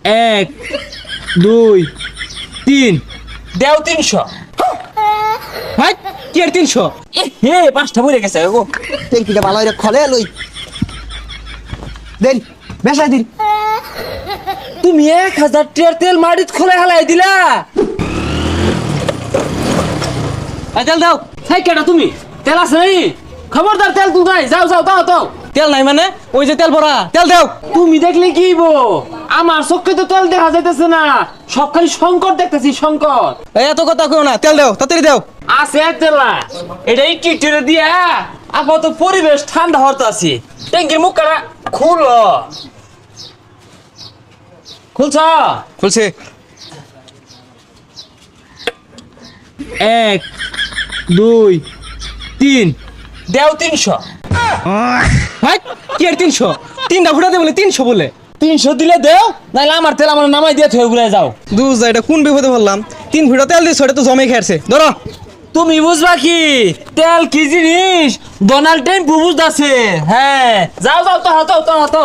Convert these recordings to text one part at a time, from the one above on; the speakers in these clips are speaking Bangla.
এক দুই তিন দেও 300। ভাই কি আর 300? হে 5টা পড়ে গেছে গো। ট্যাঙ্কিটা ভালো করে খলে লই দেন বেসাই দিন। তুমি 1000 টিয়ার তেল মাটিত খোলা হালাই দিলা। তেল দাও। হাই কেডা তুমি? তেল আছে নাই? খবরদার তেল তুই নাই। যাও যাও দাও দাও। তেল নাই মানে ওই যে তেল ভরা, তেল দাও। তুমি দেখলে কি হইবো? আমার চোখে তো তেল দেখা যাইতেছে না, সব খালি সংকট দেখতেছি সংকট। এত কথা কও না, তেল দাও তাড়াতাড়ি দাও। আছে তেলা এটা একটু একটু দিয়া আপাতত পরিবেশ ঠান্ডা হতে আছে। ট্যাঙ্কির মুখ কাটা খুলো। খুলছ? খুলছে। এক দুই তিন দেও 300। ভাই কি আর 300? তিনটা ফুটাতে বলে 300 বলে। 300 দিলে দেও, নাহলে আমার তেল আমার নামাই দিয়ে থয়ে ঘুরে যাও। দুজ এটা কোন বিপদে বললাম? 3 ফুটা তেল দিছ, এটা তো জমে খেয়েছে। ধরো। তুমি বুঝবা কি তেল কি জিনিস? ডোনাল্ড ট্রাম্প বুঝতাছে। হ্যাঁ যাও যাও তো হতো তো হতো।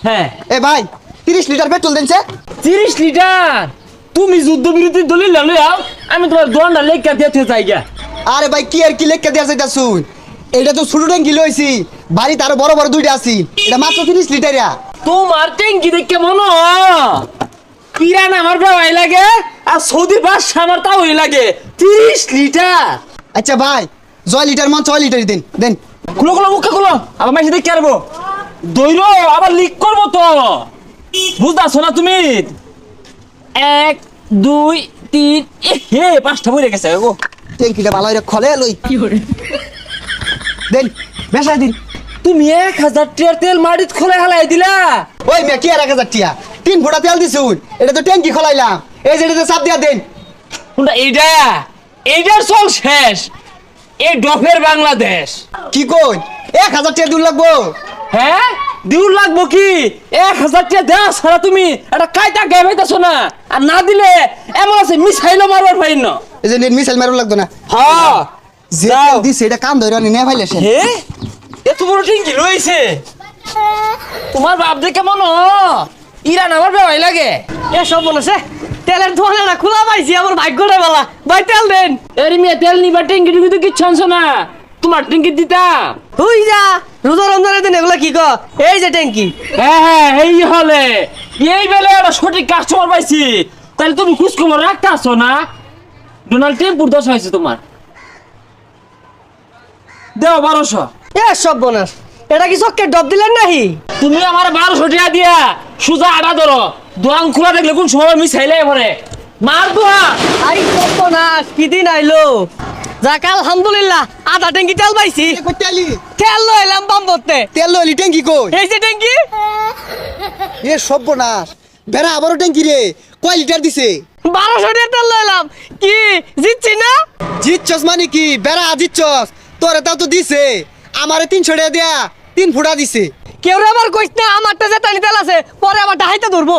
হ্যাঁ এ ভাই 30 লিটার পেট্রোল দেনছে। 30 লিটার? তুমি যুদ্ধ বিরোধী দলিল লইয়াও, আমি তোমার দোনটা লেখা দিয়ে থয়ে যাই গা। আরে ভাই কি আর কি লেখা দেয়া যাইতা শুন, এটা তো ছোট ট্যাঙ্কি লইছি, বাড়িতে আরো বড় বড় দুইটা আছে, এটা মাত্র 30 লিটারিয়া। তোমার ট্যাঙ্কি দেখে মনে পিরান আমার ভাই লাগে, আর সৌদি বাদশা আমার তাও লাগে। 30 লিটার? আচ্ছা ভাই 6 লিটার মান 6 লিটারই দেন দেন। খুলো খুলো মুখে খুলো, আবার মাইসে দেখে আরবো দৈর আবার লিক করবো তো। বুঝতেছো না তুমি? 1 2 3 হে 5টা পড়ে গেছে গো। ট্যাঙ্কিটা ভালো করে খলে লই দেন বেসাই দিন। তুমি 1000 টিয়ার তেল মাটিত খোলা হালাই দিলা। ওই মে কি আর 1000 টিয়া 3 ফুটা তেল দিছুন, এটা তো ট্যাঙ্কি খলাইলাম, এই যে এটাতে চাপ দিয়া দেন। কোনটা এইটা? এইটার চল শেষ। এই ডফের বাংলাদেশ। কি কই 1000 টিয়া দূর লাগবো? হ্যাঁ দিউর লাগবো কি? 1000 টাকা দেওয়া ছাড়া তুমি একটা কায়দা গায়ে পাইতেছো না। আর না দিলে এমন আছে মিসাইলও মারবার পাইন না। এই যে নেট মিসাইল মারু লাগতো না। হ্যাঁ যে যাও। তেল দিছে এটা কান ধরে আনি নে ফাইলেছে। হে এত বড় ট্যাঙ্কি রয়েছে তোমার বাপ দেখে মনো ইরান আমার ভাই লাগে। এসব বলেছে তেলের দোকানটা খোলা পাইছি, আমার ভাগ্যটা বলা। ভাই তেল দেন। এরি মিয়া তেল নিবা ট্যাঙ্কি টুকি তো কিচ্ছু আনছো না, তোমার ট্যাঙ্কি দিতাম। হুই যা রোজা রমজানের দিন এগুলো কি কর? এই যে ট্যাঙ্কি। হ্যাঁ হ্যাঁ এই হলে এই বেলে একটা সঠিক কাস্টমার পাইছি। তাহলে তুমি খোঁজ খবর রাখতে আসো না? ডোনাল্ড ট্রাম্পুর দশা হয়েছে তোমার। দেও 1200। এসব বোনাস এটা কি চক্কে ডব দিলেন নাহি? তুমি আমার 1200 টাকা দিয়া সুজা আড়া ধরো, দোয়াং খোলা দেখলে কোন সময় মিসাইলে এবারে মার দোয়া। আই বোনাস কি দিন আইলো? যাক আলহামদুলিল্লাহ আধা ট্যাঙ্কি তেল পাইছি। এ কই তেলি তেল লইলাম বাম্বতে। তেল লইলি ট্যাঙ্কি কই? এই যে ট্যাঙ্কি। এ সর্বনাশ, বেড়া আবারও ট্যাঙ্কি রে। কয় লিটার দিছে? 1200 টাকা তেল লইলাম, কি জিতছি না? জিতছস মানে কি? বেড়া জিতছস, তোরে তাও তো দিছে। আমারে 300 টাকা দিয়া 3 ফুটা দিছে। কেউ আবার কইস না আমারটা যে টানি তেল আছে, পরে আবার ডাহাইতে ধরবো।